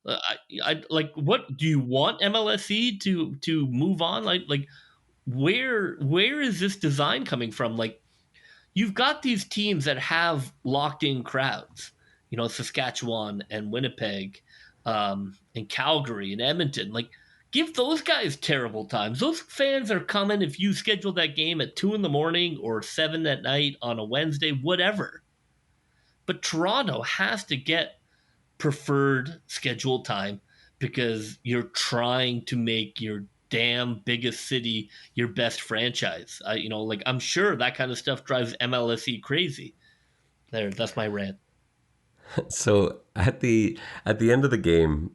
I like, what do you want MLSE to move on? Like where is this design coming from? Like, you've got these teams that have locked in crowds, Saskatchewan and Winnipeg, and Calgary and Edmonton. Like, give those guys terrible times. Those fans are coming if you schedule that game at 2 in the morning or 7 at night on a Wednesday, whatever. But Toronto has to get preferred schedule time because you're trying to make your damn biggest city your best franchise. I'm sure that kind of stuff drives MLSE crazy. That's my rant. So at the end of the game,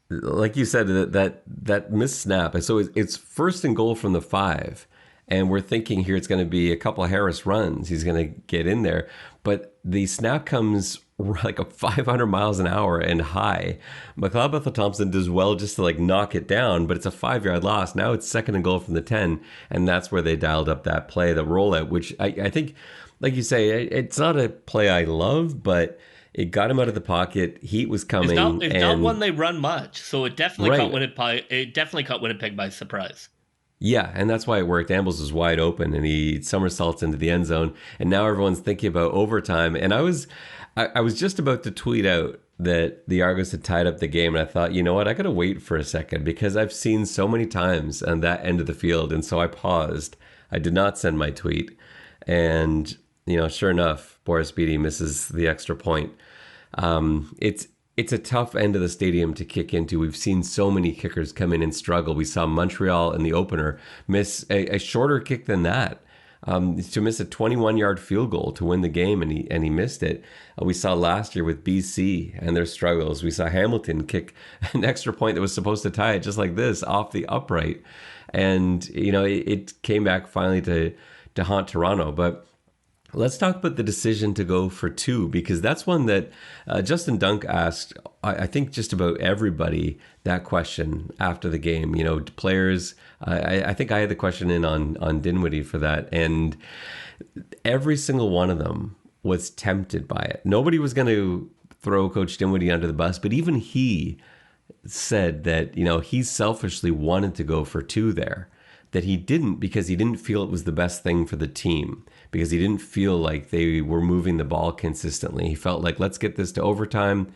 like you said, that missed snap. So it's first and goal from the 5, and we're thinking here it's going to be a couple of Harris runs. He's going to get in there, but the snap comes like a 500 miles an hour and high. McLeod Bethel Thompson does well just to like knock it down, but it's a 5-yard loss. Now it's second and goal from the 10, and that's where they dialed up that play, the rollout, which I think, like you say, it's not a play I love, but it got him out of the pocket. Heat was coming. It's not one they run much, so it definitely Right. caught Winnipeg. It definitely caught Winnipeg by surprise. Yeah, and that's why it worked. Ambles was wide open, and he somersaults into the end zone. And now everyone's thinking about overtime. And I was just about to tweet out that the Argos had tied up the game, and I thought, you know what, I got to wait for a second because I've seen so many times on that end of the field, and so I paused. I did not send my tweet, and sure enough, Boris Beatty misses the extra point. It's a tough end of the stadium to kick into. We've seen so many kickers come in and struggle. We saw Montreal in the opener miss a shorter kick than that, to miss a 21-yard field goal to win the game, and he missed it. We saw last year with BC and their struggles. We saw Hamilton kick an extra point that was supposed to tie it, just like this, off the upright, and it came back finally to haunt Toronto. But let's talk about the decision to go for 2, because that's one that Justin Dunk asked, I think, just about everybody that question after the game. Players, I think I had the question in on Dinwiddie for that, and every single one of them was tempted by it. Nobody was going to throw Coach Dinwiddie under the bus, but even he said that, he selfishly wanted to go for 2 there, that he didn't because he didn't feel it was the best thing for the team, because he didn't feel like they were moving the ball consistently. He felt like, let's get this to overtime,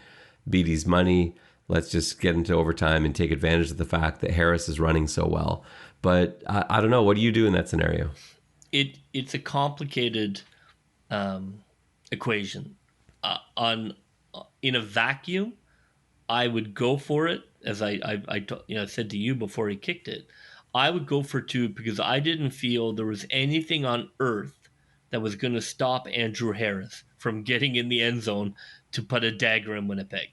Beatty's money, let's just get into overtime and take advantage of the fact that Harris is running so well. But I don't know, what do you do in that scenario? It's a complicated equation. In a vacuum, I would go for it, as I said to you before he kicked it. I would go for 2 because I didn't feel there was anything on earth that was going to stop Andrew Harris from getting in the end zone to put a dagger in Winnipeg.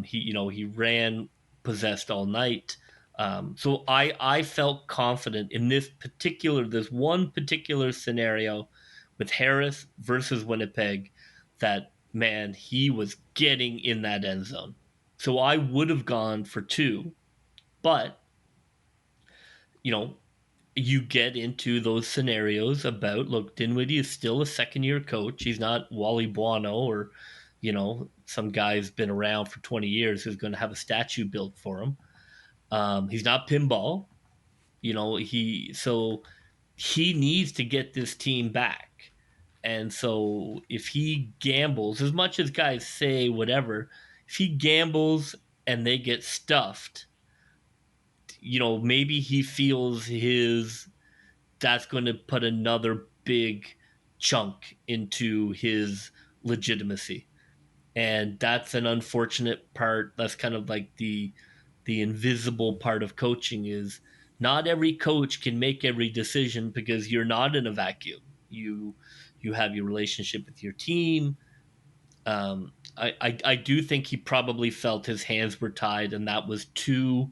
He ran possessed all night. So I felt confident in this one particular scenario with Harris versus Winnipeg, that man, he was getting in that end zone. So I would have gone for 2, but you know, you get into those scenarios about, look, Dinwiddie is still a second year coach. He's not Wally Buono or, some guy's been around for 20 years who's going to have a statue built for him. He's not pinball. He needs to get this team back. And so if he gambles, as much as guys say whatever, if he gambles and they get stuffed, maybe he feels that's going to put another big chunk into his legitimacy. And that's an unfortunate part. That's kind of like the invisible part of coaching is not every coach can make every decision because you're not in a vacuum. You have your relationship with your team. I do think he probably felt his hands were tied, and that was too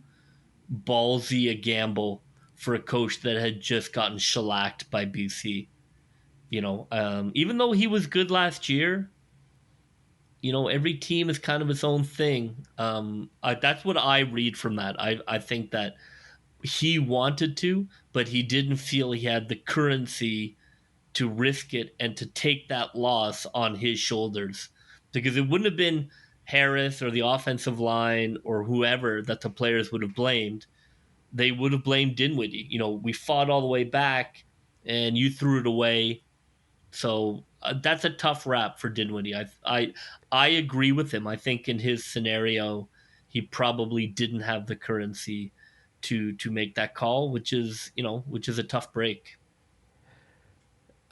ballsy a gamble for a coach that had just gotten shellacked by BC. Even though he was good last year, every team is kind of its own thing. That's what I read from that. I think that he wanted to, but he didn't feel he had the currency to risk it and to take that loss on his shoulders, because it wouldn't have been Harris or the offensive line or whoever that the players would have blamed. They would have blamed Dinwiddie. We fought all the way back and you threw it away. So that's a tough rap for Dinwiddie. I agree with him. I think in his scenario, he probably didn't have the currency to make that call, which is a tough break.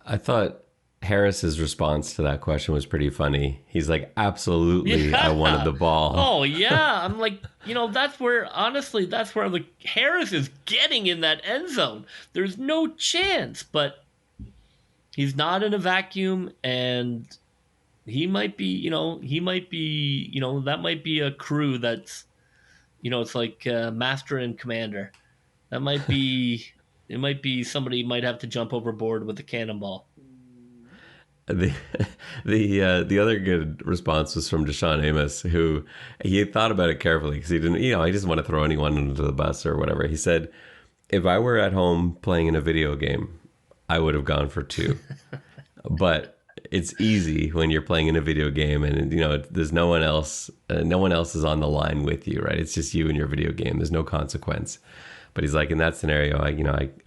I thought Harris's response to that question was pretty funny. He's like, absolutely, Yeah. I wanted the ball. Oh, yeah. I'm like, that's where Harris is getting in that end zone. There's no chance, but he's not in a vacuum, and he might be, that might be a crew that's, it's like Master and Commander. That might be, it might be somebody might have to jump overboard with a cannonball. The other good response was from Deshaun Amos, who he thought about it carefully because he didn't, he doesn't want to throw anyone under the bus or whatever. He said, if I were at home playing in a video game, I would have gone for 2. But it's easy when you're playing in a video game and there's no one else is on the line with you, right? It's just you and your video game. There's no consequence. But he's like, in that scenario, I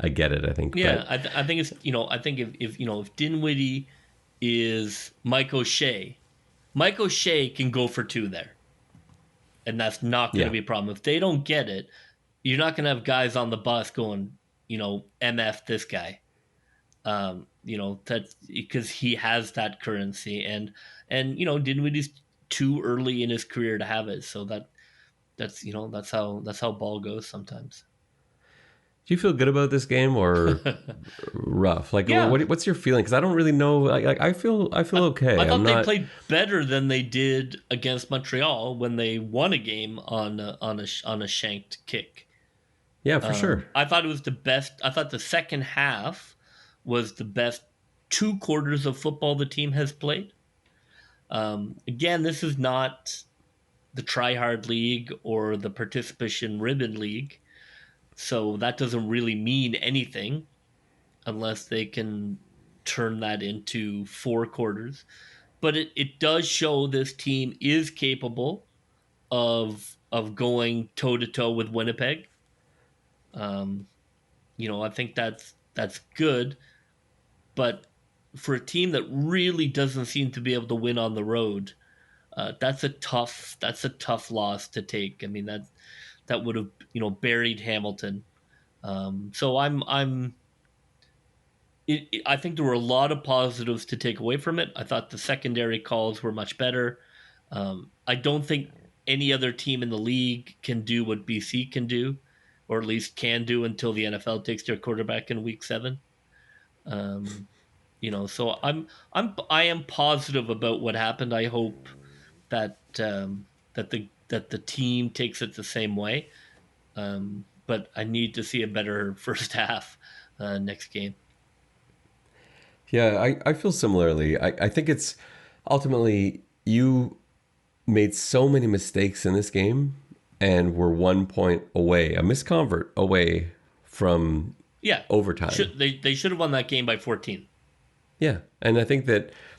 get it, I think. Yeah, but, I think it's, I think if Dinwiddie is Mike O'Shea can go for 2 there. And that's not going to be a problem. If they don't get it, you're not going to have guys on the bus going, MF this guy. That's because he has that currency, and Dinwiddie's too early in his career to have it. So that's how ball goes sometimes. do you feel good about this game or rough? Like, what's your feeling? Because I don't really know. I feel okay. I thought they played better than they did against Montreal when they won a game on a shanked kick. Yeah, for sure. I thought it was the best. I thought the second half was the best 2 quarters of football the team has played. Again, this is not the try-hard league or the participation ribbon league, so that doesn't really mean anything unless they can turn that into 4 quarters. But it does show this team is capable of going toe-to-toe with Winnipeg. I think that's good. But for a team that really doesn't seem to be able to win on the road, that's a tough loss to take. I mean, that would have buried Hamilton. So I think there were a lot of positives to take away from it. I thought the secondary calls were much better. I don't think any other team in the league can do what BC can do, or at least can do until the NFL takes their quarterback in week 7. So I am positive about what happened. I hope that the team takes it the same way. But I need to see a better first half next game. Yeah, I feel similarly. I think it's ultimately You made so many mistakes in this game and were 1 point away, a misconvert away from Yeah, overtime. they should have won that game by 14. Yeah, and I think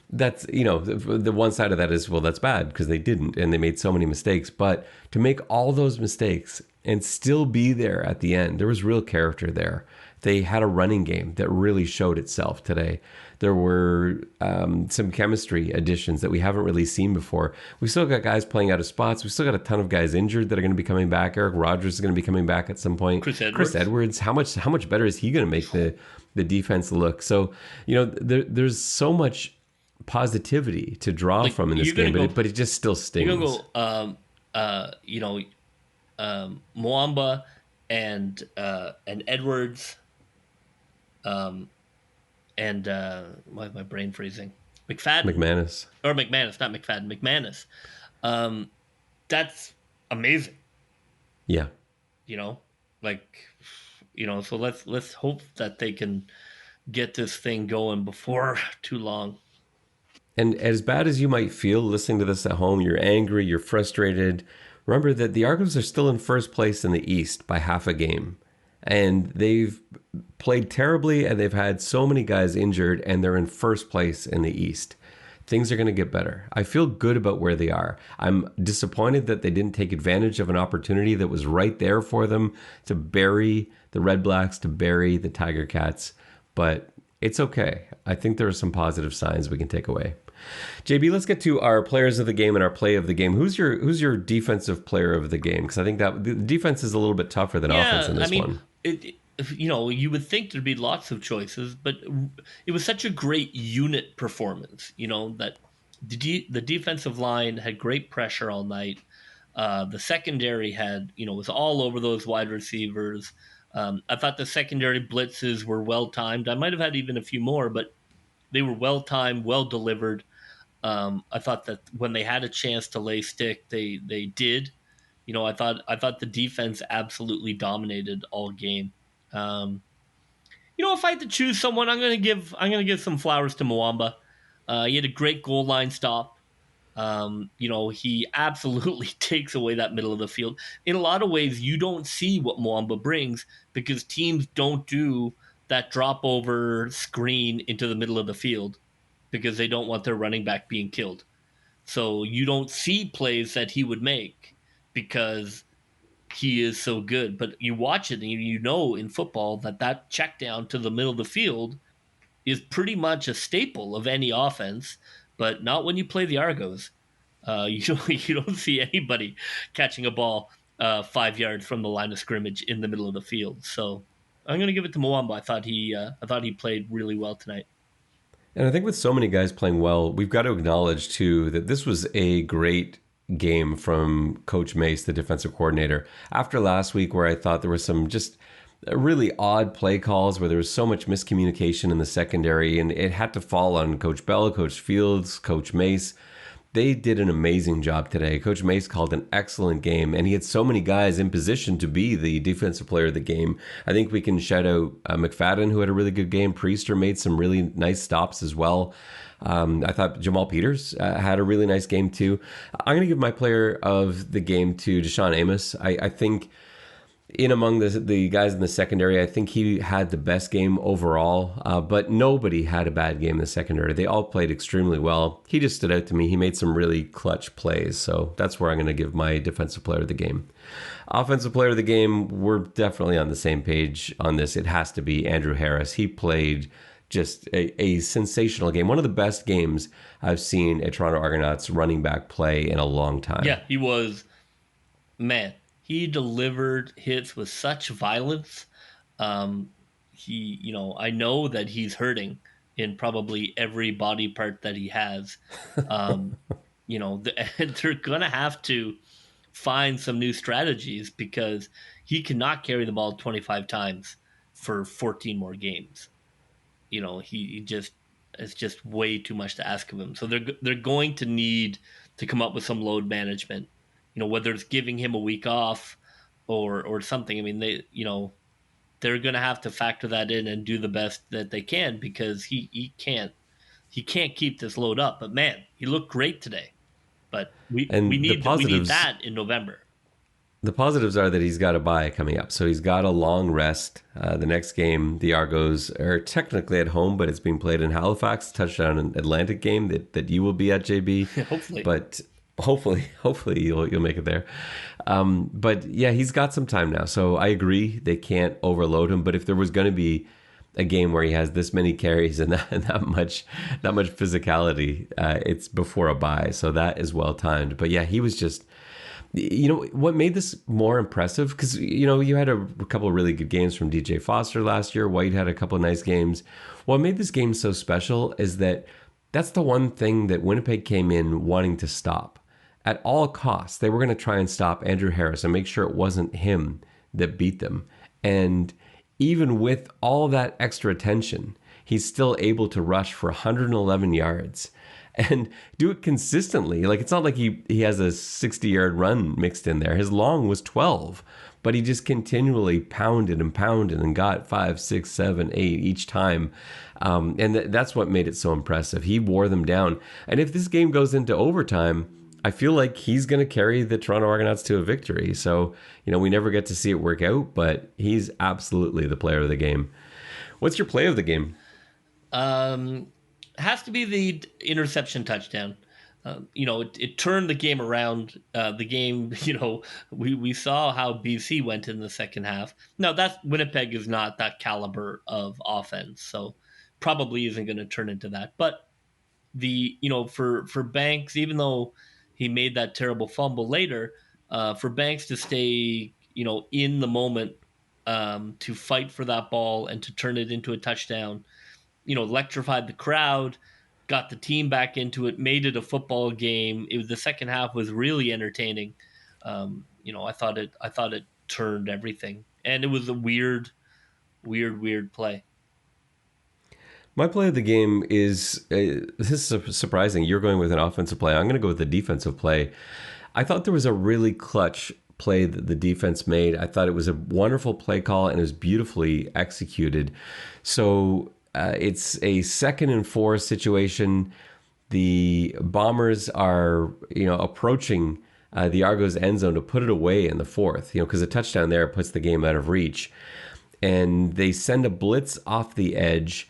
that's the one side of that is, well, that's bad because they didn't and they made so many mistakes. But to make all those mistakes and still be there at the end, there was real character there. They had a running game that really showed itself today. There were some chemistry additions that we haven't really seen before. We still got guys playing out of spots. We still got a ton of guys injured that are going to be coming back. Eric Rogers is going to be coming back at some point. Chris Edwards, how much better is he going to make the defense look? So there's so much positivity to draw from in this game, but it just still stings. You're gonna go, Mwamba and Edwards, and why is my brain freezing? McManus, not McFadden, McManus. That's amazing. Yeah. So let's hope that they can get this thing going before too long. And as bad as you might feel listening to this at home, you're angry, you're frustrated. Remember that the Argos are still in first place in the East by half a game. And they've played terribly, and they've had so many guys injured, and they're in first place in the East. Things are going to get better. I feel good about where they are. I'm disappointed that they didn't take advantage of an opportunity that was right there for them to bury the Red Blacks, to bury the Tiger Cats. But it's okay. I think there are some positive signs we can take away. JB, let's get to our players of the game and our play of the game. Who's your defensive player of the game? Because I think that the defense is a little bit tougher than offense in this one. You would think there'd be lots of choices, but it was such a great unit performance. That the defensive line had great pressure all night. The secondary was all over those wide receivers. I thought the secondary blitzes were well timed. I might have had even a few more, but they were well timed, well delivered. I thought that when they had a chance to lay stick, they did. I thought the defense absolutely dominated all game. If I had to choose someone, I'm gonna give some flowers to Mwamba. He had a great goal line stop. He absolutely takes away that middle of the field. In a lot of ways, you don't see what Mwamba brings because teams don't do that drop over screen into the middle of the field because they don't want their running back being killed. So you don't see plays that he would make because he is so good. But you watch it and you know in football that check down to the middle of the field is pretty much a staple of any offense, but not when you play the Argos. You don't see anybody catching a ball 5 yards from the line of scrimmage in the middle of the field. So I'm going to give it to Mwamba. I thought he played really well tonight. And I think with so many guys playing well, we've got to acknowledge too that this was a great game from Coach Mace, the defensive coordinator. After last week where I thought there was some just really odd play calls where there was so much miscommunication in the secondary, and it had to fall on Coach Bell, Coach Fields, Coach Mace. They did an amazing job today. Coach Mace called an excellent game, and he had so many guys in position to be the defensive player of the game. I think we can shout out McFadden, who had a really good game. Priester made some really nice stops as well. I thought Jamal Peters had a really nice game too. I'm going to give my player of the game to Deshaun Amos. I think in among the guys in the secondary, I think he had the best game overall, but nobody had a bad game in the secondary. They all played extremely well. He just stood out to me. He made some really clutch plays, so that's where I'm going to give my defensive player of the game. Offensive player of the game, we're definitely on the same page on this. It has to be Andrew Harris. He played just a sensational game. One of the best games I've seen a Toronto Argonauts running back play in a long time. Yeah, he was, man. He delivered hits with such violence. I know that he's hurting in probably every body part that he has. And they're going to have to find some new strategies because he cannot carry the ball 25 times for 14 more games. It's just way too much to ask of him. So they're going to need to come up with some load management. Whether it's giving him a week off or something. I mean, they're going to have to factor that in and do the best that they can because he can't keep this load up. But man, he looked great today. But we And we the need positives, that in November. the positives are that he's got a bye coming up. So he's got a long rest. The next game, the Argos are technically at home, but it's being played in Halifax, touchdown in Atlantic game that you will be at, JB. Hopefully. But hopefully you'll make it there. But yeah, he's got some time now. So I agree they can't overload him. But if there was going to be a game where he has this many carries and that much physicality, it's before a bye. So that is well timed. But yeah, he was just, what made this more impressive, because you had a couple of really good games from DJ Foster last year. White had a couple of nice games. What made this game so special is that that's the one thing that Winnipeg came in wanting to stop. At all costs, they were going to try and stop Andrew Harris and make sure it wasn't him that beat them. And even with all that extra attention, he's still able to rush for 111 yards and do it consistently. Like, it's not like he has a 60-yard run mixed in there. His long was 12, but he just continually pounded and got 5, 6, 7, 8 each time. And that's what made it so impressive. He wore them down. And if this game goes into overtime, I feel like he's going to carry the Toronto Argonauts to a victory. So, we never get to see it work out, but he's absolutely the player of the game. What's your play of the game? Has to be the interception touchdown. It turned the game around. The game, we saw how BC went in the second half. Now, Winnipeg is not that caliber of offense, so probably isn't going to turn into that. But for Banks, even though he made that terrible fumble later, for Banks to stay, in the moment, to fight for that ball and to turn it into a touchdown, electrified the crowd, got the team back into it, made it a football game. The second half was really entertaining. I thought it turned everything, and it was a weird play. My play of the game is, this is surprising. You're going with an offensive play. I'm going to go with the defensive play. I thought there was a really clutch play that the defense made. I thought it was a wonderful play call, and it was beautifully executed. So it's a 2nd and 4 situation. The Bombers are, approaching the Argos end zone to put it away in the 4th, because a touchdown there puts the game out of reach. And they send a blitz off the edge.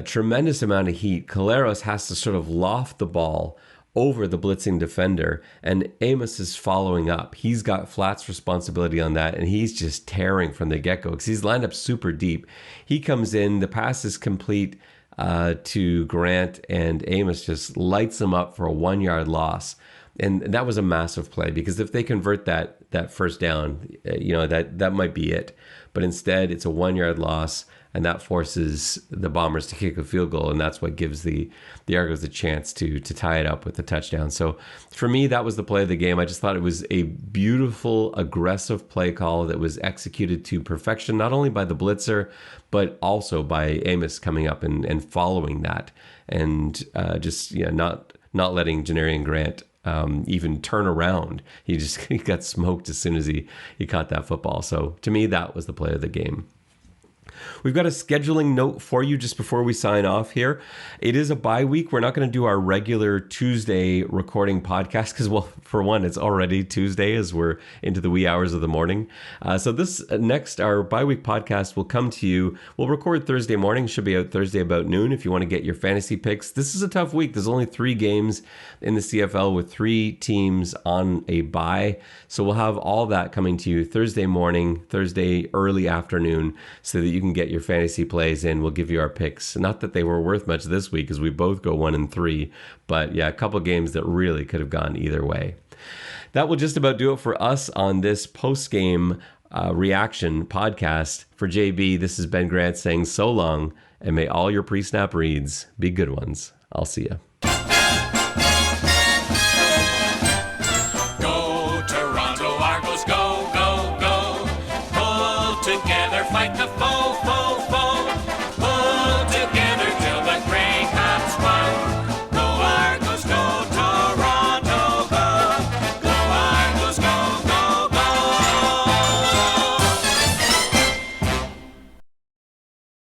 Tremendous amount of heat. Caleros has to sort of loft the ball over the blitzing defender, and Amos is following up. He's got Flat's responsibility on that, and he's just tearing from the get-go because he's lined up super deep. He comes in, the pass is complete to Grant, and Amos just lights him up for a 1-yard loss. And that was a massive play, because if they convert that first down, that might be it. But instead, it's a 1-yard loss, and that forces the Bombers to kick a field goal, and that's what gives the Argos a chance to tie it up with a touchdown. So for me, that was the play of the game. I just thought it was a beautiful, aggressive play call that was executed to perfection, not only by the blitzer, but also by Amos coming up and following that, and not letting Janarian Grant even turn around. He got smoked as soon as he caught that football. So to me, that was the play of the game. We've got a scheduling note for you just before we sign off here. It is a bye week. We're not going to do our regular Tuesday recording podcast because, well, for one, it's already Tuesday as we're into the wee hours of the morning. So this our bye week podcast will come to you. We'll record Thursday morning. Should be out Thursday about noon if you want to get your fantasy picks. This is a tough week. There's only 3 games in the CFL with 3 teams on a bye. So we'll have all that coming to you Thursday morning, Thursday early afternoon, so that you can get your fantasy plays in. We'll give you our picks. Not that they were worth much this week, as we both go 1-3, but yeah, a couple games that really could have gone either way. That will just about do it for us on this post-game reaction podcast. For JB, this is Ben Grant saying so long, and may all your pre-snap reads be good ones. I'll see you. Go, Toronto Argos, go, go, go. Pull together, fight the foe.